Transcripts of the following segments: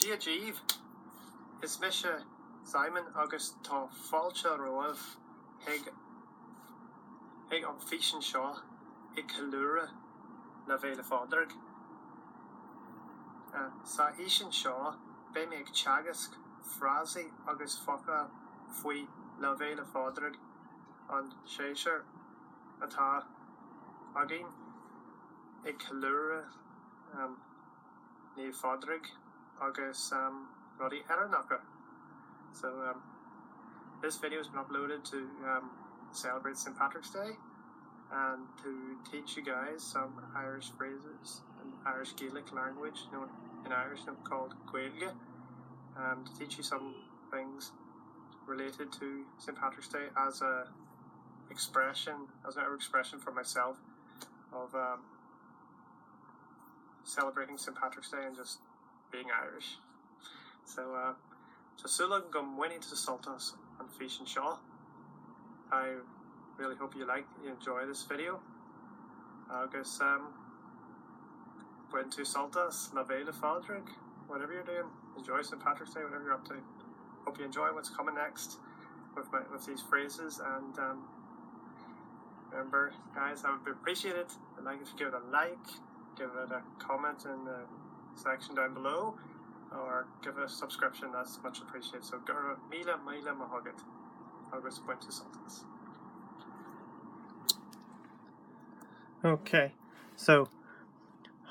Gaeilge is Misha Simon August Ta Falcha Roav Hig on Fishin Shaw I Kalura na Vela Fodrig Sa Ishin Shaw Be me Chagask Frazi August Foka Fui la Vela Fodrig on Shasher Ata Agin I Kalura Ni Fodrig August Roddy Erenaka. So this video has been uploaded to celebrate St. Patrick's Day and to teach you guys some Irish phrases and Irish Gaelic language known in Irish called Gaeilge, and to teach you some things related to St. Patrick's Day as an expression for myself of celebrating St. Patrick's Day and just being Irish. So Sula gum winning to Sultas on Fish and Shaw. I really hope you enjoy this video. Agus went to Sultas, La Vela Fodrig, whatever you're doing. Enjoy St. Patrick's Day, whatever you're up to. Hope you enjoy what's coming next with these phrases, and remember guys, I would appreciate it if you give it a like, give it a comment in the section down below, or give it a subscription. That's much appreciated. So Gura Mila Mahogat August went to Sultans. Okay, so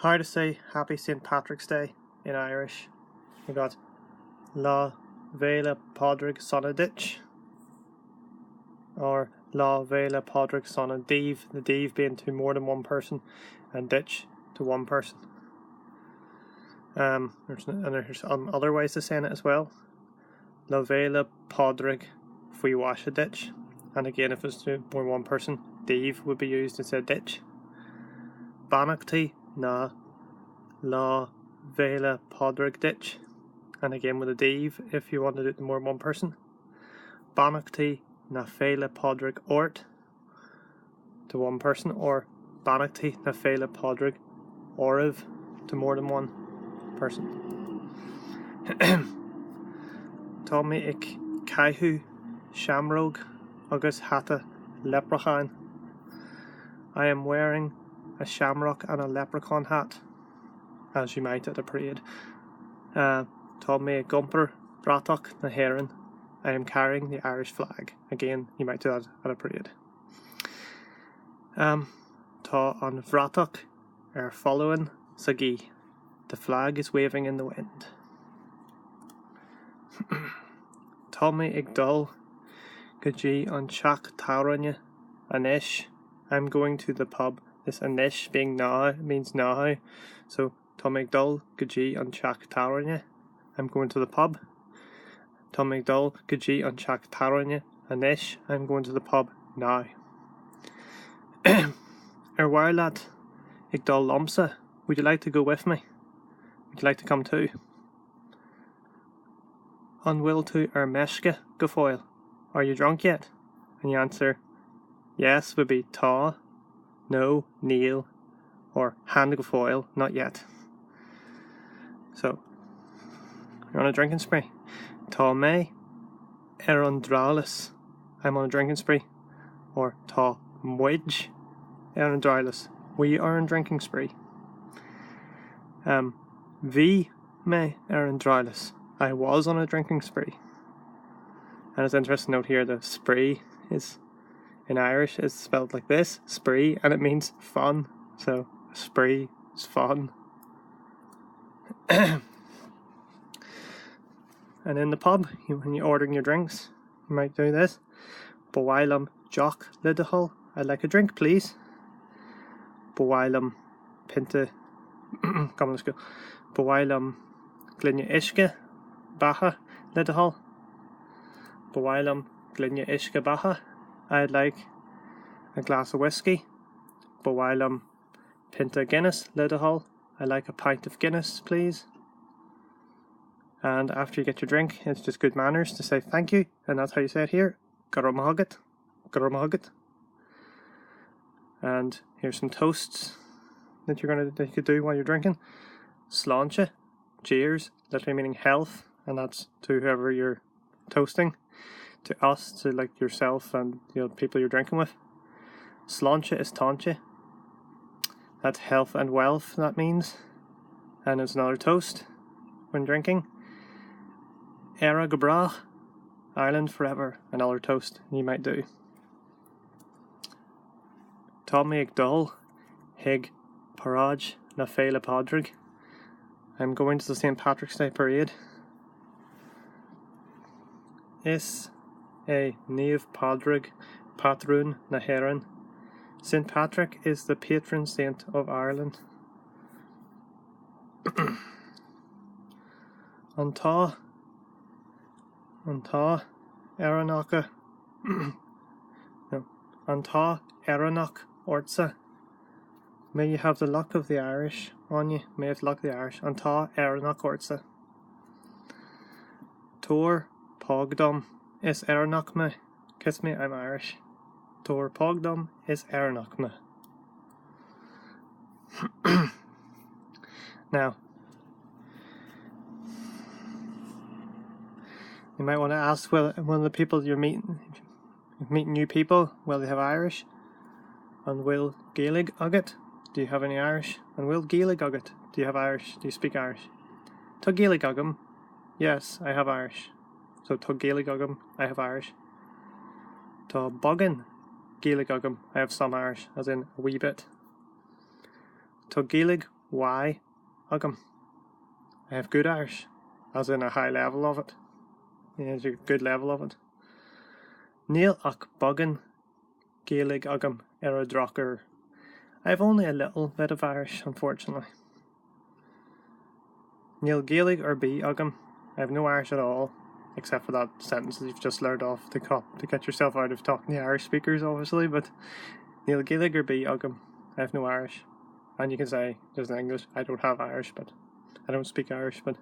how to say Happy St. Patrick's Day in Irish? You got La Vela Podrig Sonna Ditch, or La Vela Podrig Sonna Div, the Div being to more than one person, and Ditch to one person. There's other ways of saying it as well. La Vela Podrig Fui Wash a Ditch, and again if it's to more than one person, Div would be used instead of Ditch. Banachti na La Vela Podrig Ditch, and again with a Div if you want to do it to more than one person. Banachti na Vela Podrig Ort to one person, or Banachti na Vela Podrig Oriv to more than one person. Tommy ik Kaihu Shamrogue Agus Hata Leprechaun. I am wearing a shamrock and a leprechaun hat, as you might at a parade. Tommy Gumper Bratok na Heron. I am carrying the Irish flag. Again, you might do that at a parade. Tá an Vratok following Sagi. The flag is waving in the wind. Tommy Igdol Gaji on Chak Tauranya Anish. I'm going to the pub. This Anish being now means now. So Tommy Igdol Gaji on Chak Tauranya. I'm going to the pub. Tommy Igdol Gaji on Chak Tauranya Anish. I'm going to the pub now. Where lad Igdol Lomsa. Would you like to go with me? Would you like to come too? Unwill to Meshka Gafoil. Are you drunk yet? And you answer, yes would be Ta, no, Neil, or Hand Gafoil, not yet. So, you're on a drinking spree. Ta me, Erondralis. I'm on a drinking spree. Or Ta Mwidge, Erondralis. We are on a drinking spree. V me Erondralis. I was on a drinking spree. And it's interesting to note here the spree is in Irish is spelled like this, spree, and it means fun. So spree is fun. And in the pub, when you're ordering your drinks, you might do this. Bawailam Jock Lidahul. I'd like a drink, please. Bawailam Pinta Come let's go. Bawailam Glinja Ishka Baha Lidahul. Bawailam Glinja Ishka Baha. I'd like a glass of whiskey. Bawailam Pinta Guinness Lidahul. I'd like a pint of Guinness, please. And after you get your drink, it's just good manners to say thank you, and that's how you say it here. Garumahagat. Garumahagat. And here's some toasts that you could do while you're drinking. Sláinte cheers, literally meaning health, and that's to whoever you're toasting. To us, to like yourself and people you're drinking with. Sláinte is táinte. That's health and wealth, that means. And it's another toast when drinking. Éire go brach, Ireland forever, another toast you might do. Tá mé ag dul, hig paraj na féile padrig. I'm going to the St. Patrick's Day parade. Is a Niamh Padrig Patrún na Héireann. St. Patrick is the patron saint of Ireland. Antá Aranaka no, Antá Aranach Ortsa. May you have the luck of the Irish on you. May you have the luck of the Irish. Antá Aranach Ortsa. Tor Pogdom is Aranach me. Kiss me, I'm Irish. Tor Pogdom is Aranach me. Now, you might want to ask, well, one of the people you're meeting new people, will they have Irish? And will Gaeilge agate? Do you have any Irish? And will Gaeilge agate? Do you have Irish? Do you speak Irish? Tá Gaeilge agam? Yes, I have Irish. So tá Gaeilge agam, I have Irish. Tá bogan Gaeilge agam, I have some Irish, as in a wee bit. Tá Gaeilge why agam, I have good Irish, as in a high level of it. Yeah, a good level of it. Níl ach bogan Gaeilge agam ar a drochar. I have only a little bit of Irish, unfortunately. Níl Gaeilge or B agam. I have no Irish at all, except for that sentence that you've just learned off the cup to get yourself out of talking to Irish speakers, obviously. But Níl Gaeilge or B agam. I have no Irish. And you can say, just in English, I don't have Irish, but I don't speak Irish, but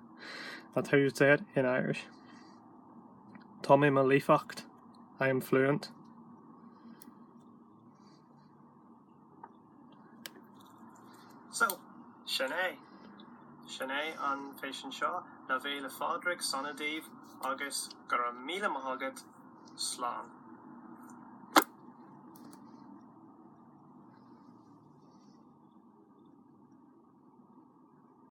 that's how you'd say it in Irish. Tá mé mo líofacht. I am fluent. So, Shanae an Fashion Shaw, na Vela Fodrick, Sonadeve, August, Garamila Mahogat, Slán.